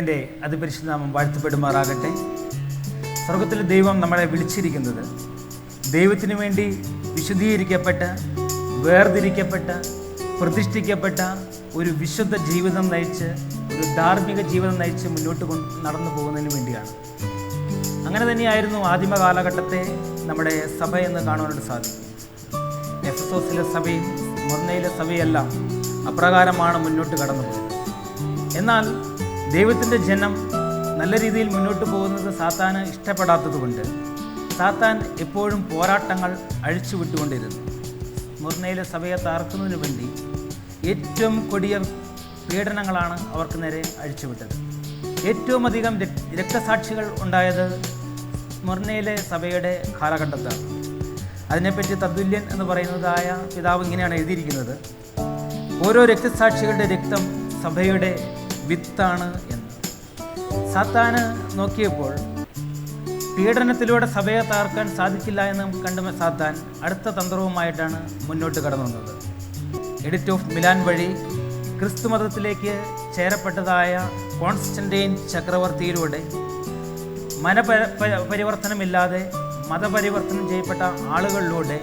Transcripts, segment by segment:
ദൈവത്തിൻ്റെ അതിപരിശുദ്ധ നാമം വാഴ്ത്തപ്പെടുമാറാകട്ടെ. സ്വർഗത്തിലെ ദൈവം നമ്മളെ വിളിച്ചിരിക്കുന്നത് ദൈവത്തിനു വേണ്ടി വിശുദ്ധീകരിക്കപ്പെട്ട, വേർതിരിക്കപ്പെട്ട, പ്രതിഷ്ഠിക്കപ്പെട്ട ഒരു വിശുദ്ധ ജീവിതം നയിച്ച്, ഒരു ധാർമ്മിക ജീവിതം നയിച്ച് മുന്നോട്ട് നടന്നു പോകുന്നതിന് വേണ്ടിയാണ്. അങ്ങനെ തന്നെയായിരുന്നു ആദിമ കാലഘട്ടത്തെ നമ്മുടെ സഭയെന്ന് കാണുവാനായിട്ട് സാധിക്കും. എഫെസോസിലെ സഭയും സ്മുർന്നയിലെ സഭയെല്ലാം അപ്രകാരമാണ് മുന്നോട്ട് കടന്നുപോയത്. എന്നാൽ ദൈവത്തിൻ്റെ ജനം നല്ല രീതിയിൽ മുന്നോട്ട് പോകുന്നത് സാത്താന് ഇഷ്ടപ്പെടാത്തതുകൊണ്ട് സാത്താൻ എപ്പോഴും പോരാട്ടങ്ങൾ അഴിച്ചുവിട്ടുകൊണ്ടിരുന്നു. സ്മുർന്നയിലെ സഭയെ തകർക്കുന്നതിന് വേണ്ടി ഏറ്റവും കൊടിയ പീഡനങ്ങളാണ് അവർക്ക് നേരെ അഴിച്ചുവിട്ടത്. ഏറ്റവും അധികം രക്തസാക്ഷികൾ ഉണ്ടായത് സ്മുർന്നയിലെ സഭയുടെ കാലഘട്ടത്താണ്. അതിനെപ്പറ്റി തത്തുല്യൻ എന്ന് പറയുന്നതായ പിതാവ് ഇങ്ങനെയാണ് എഴുതിയിരിക്കുന്നത്: ഓരോ രക്തസാക്ഷികളുടെ രക്തം സഭയുടെ വിത്താണ് എന്ന്. സാത്താന് നോക്കിയപ്പോൾ പീഡനത്തിലൂടെ സഭയെ തകർക്കാൻ സാധിക്കില്ല എന്ന് കണ്ട സാത്താൻ അടുത്ത തന്ത്രവുമായിട്ടാണ് മുന്നോട്ട് കടന്നു വന്നത്. എഡിക്റ്റ് ഓഫ് മിലാൻ വഴി ക്രിസ്തു മതത്തിലേക്ക് ചേരപ്പെട്ടതായ കോൺസ്റ്റന്റൈൻ ചക്രവർത്തിയിലൂടെ മനപരിവർത്തനമില്ലാതെ മതപരിവർത്തനം ചെയ്യപ്പെട്ട ആളുകളിലൂടെ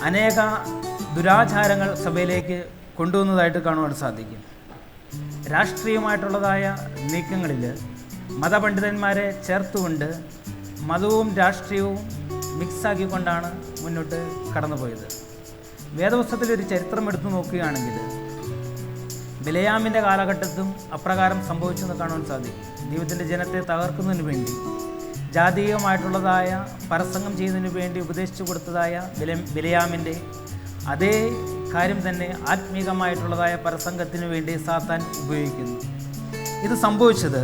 അനേക ദുരാചാരങ്ങൾ സഭയിലേക്ക് കൊണ്ടുവന്നതായിട്ട് കാണുവാൻ സാധിക്കും. രാഷ്ട്രീയമായിട്ടുള്ളതായ നീക്കങ്ങളിൽ മതപണ്ഡിതന്മാരെ ചേർത്തുകൊണ്ട് മതവും രാഷ്ട്രീയവും മിക്സാക്കിക്കൊണ്ടാണ് മുന്നോട്ട് കടന്നുപോയത്. വേദപുസ്തകത്തിലൊരു ചരിത്രം എടുത്തു നോക്കുകയാണെങ്കിൽ ബിലയാമിൻ്റെ കാലഘട്ടത്തും അപ്രകാരം സംഭവിച്ചെന്ന് കാണുവാൻ സാധിക്കും. ദൈവത്തിൻ്റെ ജനത്തെ തകർക്കുന്നതിന് വേണ്ടി, ജാതീയമായിട്ടുള്ളതായ പരസംഗം ചെയ്യുന്നതിന് വേണ്ടി ഉപദേശിച്ചു കൊടുത്തതായ ബിലയാമിൻ്റെ അതേ കാര്യം തന്നെ ആത്മീകമായിട്ടുള്ളതായ പരസംഗത്തിന് വേണ്ടി സാത്താൻ ഉപയോഗിക്കുന്നു. ഇത് സംഭവിച്ചത്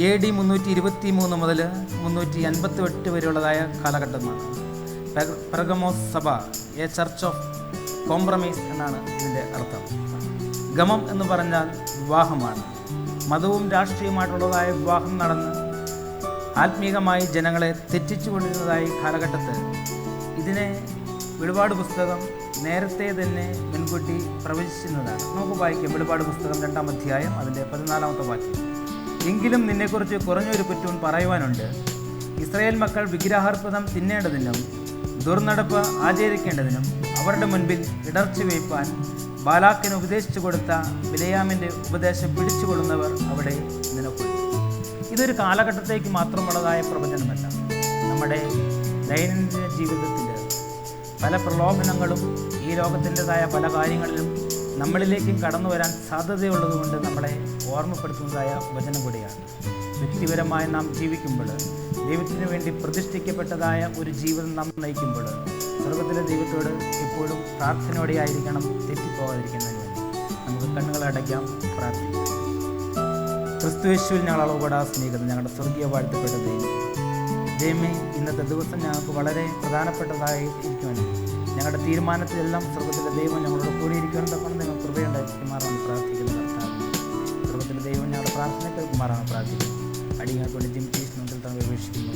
AD 323 മുതൽ 358 വരെയുള്ളതായ കാലഘട്ടമാണ്. പെർഗമോസ് സഭ, എ ചർച്ച് ഓഫ് കോംപ്രമൈസ് എന്നാണ് ഇതിൻ്റെ അർത്ഥം. ഗമം എന്ന് പറഞ്ഞാൽ വിവാഹമാണ്. മതവും രാഷ്ട്രീയമായിട്ടുള്ളതായ വിവാഹം നടന്ന് ആത്മീകമായി ജനങ്ങളെ തെറ്റിച്ചു കൊണ്ടിരുന്നതായി കാലഘട്ടത്തിൽ ഇതിനെ വെളിപാട് പുസ്തകം നേരത്തെ തന്നെ മുൻകൂട്ടി പ്രവചിച്ചിരുന്നതാണ്. നമുക്ക് വായിക്കാം. വെളിപാട് പുസ്തകം 2-ാം അധ്യായം അതിൻ്റെ 14-ാമത്തെ വാക്യം: എങ്കിലും നിന്നെക്കുറിച്ച് കുറഞ്ഞൊരു കുറ്റവും പറയുവാനുണ്ട്. ഇസ്രായേൽ മക്കൾ വിഗ്രഹാർപ്പണം തിന്നേണ്ടതിനും ദുർനടപ്പ് ആചരിക്കേണ്ടതിനും അവരുടെ മുൻപിൽ ഇടർച്ച വയ്പ്പാൻ ബാലാക്കിന് ഉപദേശിച്ചു കൊടുത്ത ബിലയാമിൻ്റെ ഉപദേശം പിടിച്ചുകൊള്ളുന്നവർ അവിടെ നിലകൊള്ളും. ഇതൊരു കാലഘട്ടത്തേക്ക് മാത്രമുള്ളതായ പ്രവചനമല്ല. നമ്മുടെ ദൈനംദിന ജീവിതത്തിൽ പല പ്രലോഭനങ്ങളും ഈ ലോകത്തിൻ്റെതായ പല കാര്യങ്ങളിലും നമ്മളിലേക്കും കടന്നു വരാൻ സാധ്യതയുള്ളതുകൊണ്ട് നമ്മളെ ഓർമ്മപ്പെടുത്തുന്നതായ വചനം കൂടിയാണ്. വ്യക്തിപരമായി നാം ജീവിക്കുമ്പോൾ, ദൈവത്തിന് വേണ്ടി പ്രതിഷ്ഠിക്കപ്പെട്ടതായ ഒരു ജീവിതം നാം നയിക്കുമ്പോൾ സ്വർഗത്തിലെ ദൈവത്തോട് എപ്പോഴും പ്രാർത്ഥനയോടെ ആയിരിക്കണം, തെറ്റിപ്പോകാതിരിക്കുന്നതിന് വേണ്ടി. നമുക്ക് കണ്ണുകൾ അടയ്ക്കാം, പ്രാർത്ഥിക്കാം. ക്രിസ്തുയേശുവിൽ ഞങ്ങൾ അളവുകൂടാ സ്നേഹിക്കുന്നത് ഞങ്ങളുടെ സ്വർഗീയ വാഴ്ത്തപ്പെട്ട ദൈവമേ, ഇന്നത്തെ ദിവസം ഞങ്ങൾക്ക് വളരെ പ്രധാനപ്പെട്ടതായി ഇരിക്കുവാനും ഞങ്ങളുടെ തീരുമാനത്തിലെല്ലാം സ്വർഗത്തിലെ ദൈവം ഞങ്ങളോട് കൂടിയിരിക്കുവാനും തക്കണം നിങ്ങൾ കൃപയുണ്ടായിരിക്കുമാറാണ് പ്രാർത്ഥിക്കുന്നത്. സ്വർഗത്തിലെ ദൈവം ഞങ്ങളുടെ പ്രാർത്ഥന കേൾക്കുമാറാണ് പ്രാർത്ഥിക്കുന്നത്. അടിയങ്ങൾക്ക് വേണ്ടി ജിം ചീസ് മുമ്പിൽ തന്നെ അപേക്ഷിക്കുന്നു.